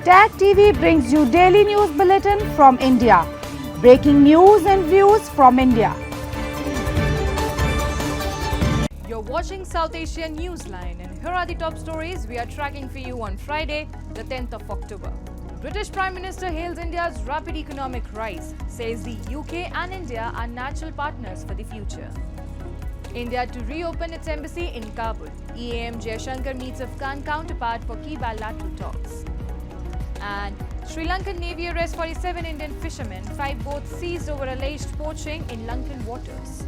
Tag TV brings you daily news bulletin from India. Breaking news and views from India. You're watching South Asian NEWSLINE, and here are the top stories we are tracking for you on Friday, the 10th of October. British Prime Minister hails India's rapid economic rise, says the UK and India are natural partners for the future. India to reopen its embassy in Kabul. EAM Jaishankar meets Afghan counterpart for key bilateral talks. And Sri Lankan Navy arrests 47 Indian fishermen, 5 boats seized over alleged poaching in Lankan waters.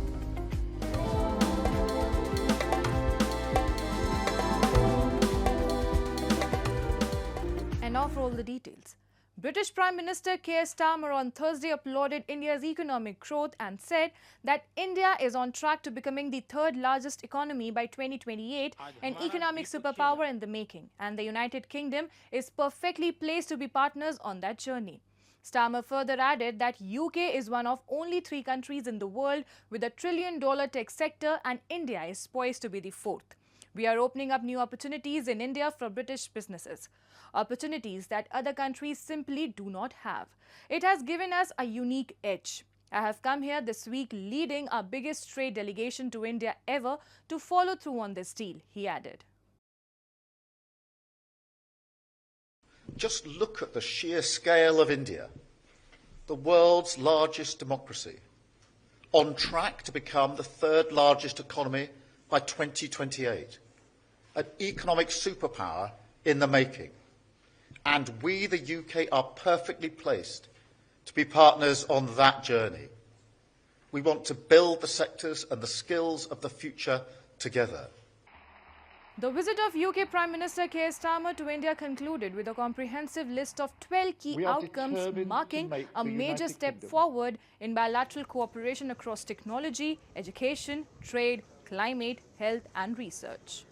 And now for all the details. British Prime Minister Keir Starmer on Thursday applauded India's economic growth and said that India is on track to becoming the third largest economy by 2028, an economic superpower in the making, and the United Kingdom is perfectly placed to be partners on that journey. Starmer further added that UK is one of only 3 countries in the world with a $1 trillion tech sector, and India is poised to be the 4th. We are opening up new opportunities in India for British businesses, opportunities that other countries simply do not have. It has given us a unique edge. I have come here this week leading our biggest trade delegation to India ever to follow through on this deal, he added. Just look at the sheer scale of India, the world's largest democracy, on track to become the 3rd largest economy by 2028, an economic superpower in the making. And we, the UK, are perfectly placed to be partners on that journey. We want to build the sectors and the skills of the future together. The visit of UK Prime Minister Keir Starmer to India concluded with a comprehensive list of 12 key outcomes, marking a major step forward in bilateral cooperation across technology, education, trade, climate, health and research.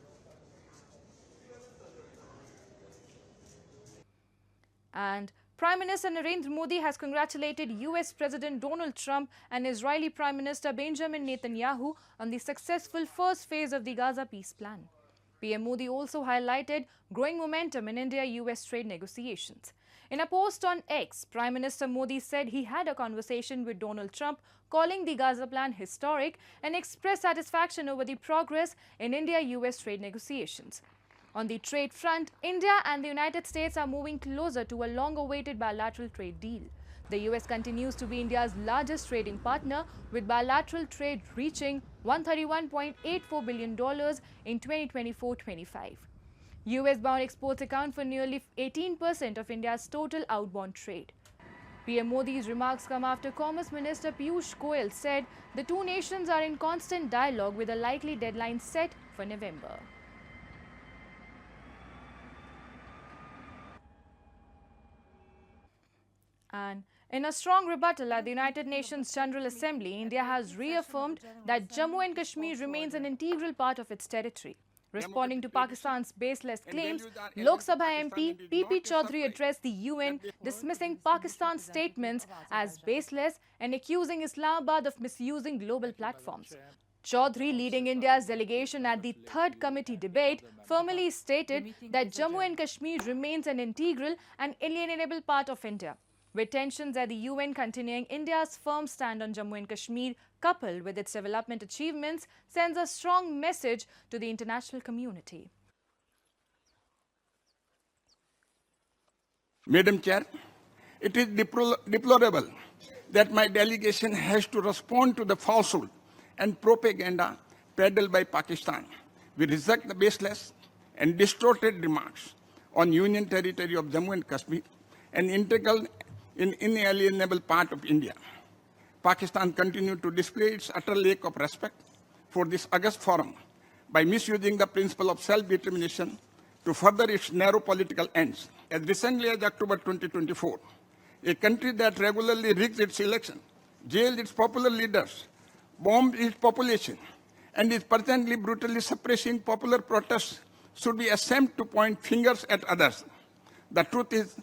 And Prime Minister Narendra Modi has congratulated US President Donald Trump and Israeli Prime Minister Benjamin Netanyahu on the successful first phase of the Gaza peace plan. PM Modi also highlighted growing momentum in India-US trade negotiations. In a post on X, Prime Minister Modi said he had a conversation with Donald Trump, calling the Gaza plan historic, and expressed satisfaction over the progress in India-US trade negotiations. On the trade front, India and the United States are moving closer to a long-awaited bilateral trade deal. The US continues to be India's largest trading partner, with bilateral trade reaching $131.84 billion in 2024-25. US-bound exports account for nearly 18% of India's total outbound trade. PM Modi's remarks come after Commerce Minister Piyush Goyal said the two nations are in constant dialogue with a likely deadline set for November. And in a strong rebuttal at the United Nations General Assembly, India has reaffirmed that Jammu and Kashmir remains an integral part of its territory. Responding to Pakistan's baseless claims, Lok Sabha MP PP Chaudhary addressed the UN, dismissing Pakistan's statements as baseless and accusing Islamabad of misusing global platforms. Chaudhary, leading India's delegation at the 3rd committee debate, firmly stated that Jammu and Kashmir remains an integral and inalienable part of India. With tensions at the UN continuing, India's firm stand on Jammu and Kashmir, coupled with its development achievements, sends a strong message to the international community. Madam Chair, it is deplorable that my delegation has to respond to the falsehood and propaganda peddled by Pakistan. We reject the baseless and distorted remarks on Union territory of Jammu and Kashmir, an integral and inalienable part of India. Pakistan continued to display its utter lack of respect for this august forum by misusing the principle of self-determination to further its narrow political ends. As recently as October 2024, a country that regularly rigs its election, jailed its popular leaders, bombed its population, and is presently brutally suppressing popular protests should be ashamed to point fingers at others. The truth is,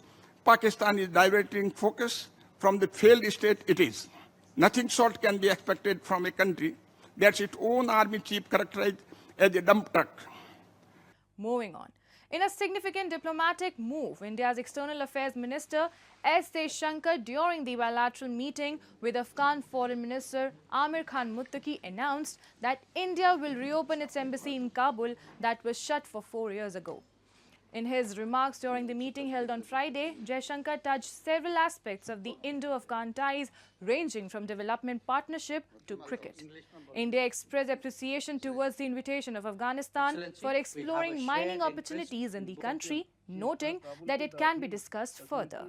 Pakistan is diverting focus from the failed state it is. Nothing short can be expected from a country that's its own army chief characterized as a dump truck. Moving on. In a significant diplomatic move, India's External Affairs Minister S. Shankar, during the bilateral meeting with Afghan Foreign Minister Amir Khan Muttaqi, announced that India will reopen its embassy in Kabul that was shut for 4 years ago. In his remarks during the meeting held on Friday, Shankar touched several aspects of the Indo-Afghan ties, ranging from development partnership to cricket. India expressed appreciation towards the invitation of Afghanistan for exploring mining opportunities in the country, noting that it can be discussed further.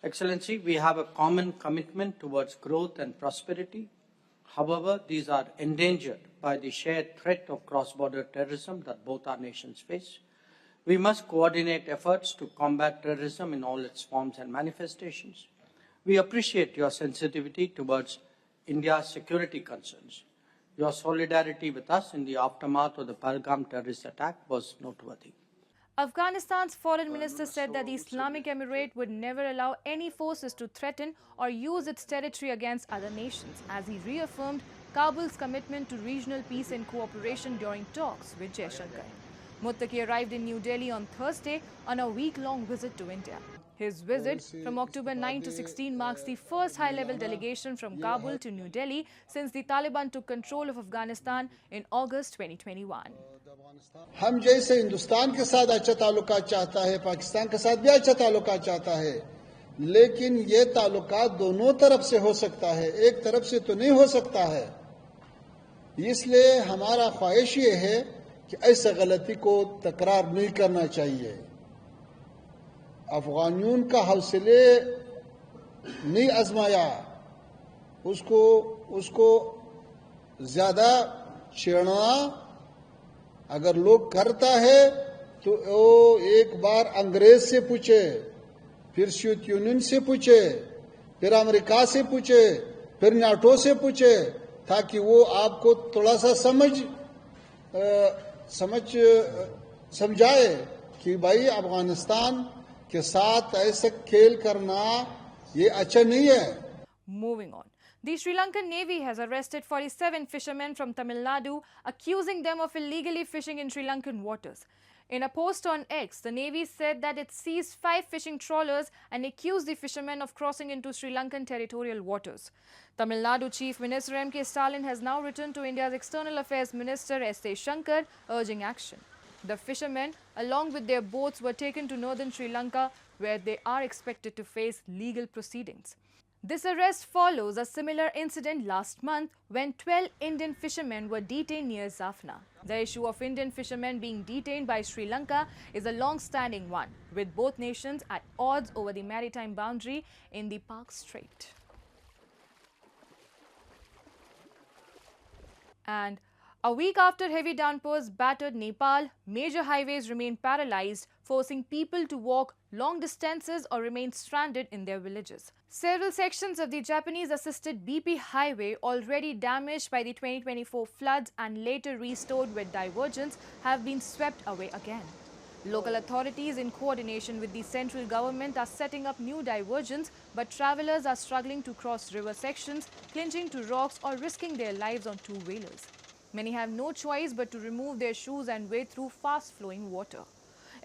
Excellency, we have a common commitment towards growth and prosperity. However, these are endangered by the shared threat of cross-border terrorism that both our nations face. We must coordinate efforts to combat terrorism in all its forms and manifestations. We appreciate your sensitivity towards India's security concerns. Your solidarity with us in the aftermath of the Pahalgam terrorist attack was noteworthy. Afghanistan's foreign minister said that the Islamic Emirate would never allow any forces to threaten or use its territory against other nations, as he reaffirmed Kabul's commitment to regional peace and cooperation during talks with Shankar. Muttaqi arrived in New Delhi on Thursday on a week-long visit to India. His visit from October 9 to 16 marks the first high-level delegation from Kabul to New Delhi since the Taliban took control of Afghanistan in August 2021. हम जैसे हिंदुस्तान के साथ अच्छा ताल्लुकात चाहता है, पाकिस्तान के साथ भी अच्छा ताल्लुकात चाहता है, लेकिन ये ताल्लुकात दोनों तरफ से हो सकता है, एक तरफ से तो नहीं हो सकता है। इसलिए हमारा ख्वाहिश ये है कि ऐसा गलती को तकरार नहीं करना चाहिए। अफगानियों का हौसले नहीं आजमाया, उसको ज्यादा छेड़ना अगर लोग करता है तो वो एक बार अंग्रेज से पूछे, फिर सोवियत यूनियन से पूछे, फिर अमेरिका से पूछे, फिर नाटो से पूछे, ताकि वो आपको थोड़ा सा समझाए कि भाई अफगानिस्तान के साथ ऐसा खेल करना ये अच्छा नहीं है। Moving on. The Sri Lankan Navy has arrested 47 fishermen from Tamil Nadu, accusing them of illegally fishing in Sri Lankan waters. In a post on X, the Navy said that it seized 5 fishing trawlers and accused the fishermen of crossing into Sri Lankan territorial waters. Tamil Nadu Chief Minister M.K. Stalin has now written to India's External Affairs Minister S. Shankar, urging action. The fishermen, along with their boats, were taken to northern Sri Lanka, where they are expected to face legal proceedings. This arrest follows a similar incident last month when 12 Indian fishermen were detained near Jaffna. The issue of Indian fishermen being detained by Sri Lanka is a long-standing one, with both nations at odds over the maritime boundary in the Park Strait. And a week after heavy downpours battered Nepal, major highways remain paralyzed, forcing people to walk long distances or remain stranded in their villages. Several sections of the Japanese-assisted BP highway, already damaged by the 2024 floods and later restored with divergence, have been swept away again. Local authorities, in coordination with the central government, are setting up new diversions, but travelers are struggling to cross river sections, clinging to rocks or risking their lives on two-wheelers. Many have no choice but to remove their shoes and wade through fast-flowing water.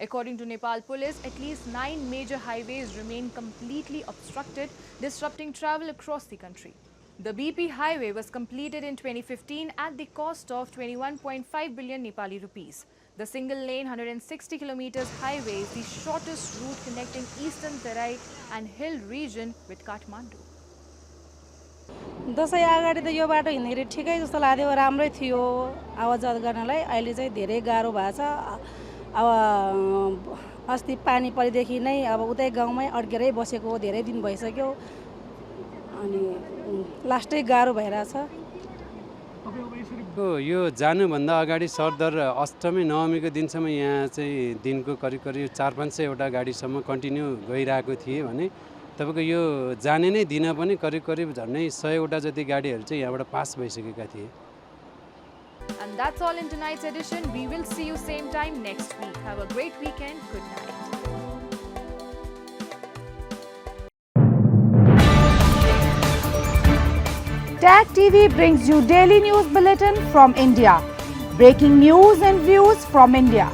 According to Nepal police, at least 9 major highways remain completely obstructed, disrupting travel across the country. The BP highway was completed in 2015 at the cost of 21.5 billion Nepali rupees. The single-lane 160 kilometers highway is the shortest route connecting eastern Terai and hill region with Kathmandu. Dashain अगाडि त यो बाटो हिँड्दाखेरि ठिकै जस्तो लाग्यो, राम्रै थियो आवाजात गर्नलाई। अहिले चाहिँ धेरै गाह्रो भएको छ। अब अस्ति पानी परिदेखि नै अब उतै गाउँमै अड्केरै बसेको धेरै दिन भइसक्यो, अनि लास्टै गाह्रो भइरहेछ। यो जानुभन्दा अगाडि सरदर अष्टमी नवमीको दिनसम्म यहाँ चाहिँ दिनको करिब 400-500 वटा गाडीसम्म कन्टिन्यू गइरहेको थिए भने तपाईको यो जाने नै दिन पनि करिब झन्डै 100 वटा जति गाडीहरू चाहिँ यहाँबाट पास भइसकेका थिए। And that's all in tonight's edition. We will see you same time next week. Have a great weekend. Good night. Tag TV brings you daily news bulletin from India, Breaking news and views from India.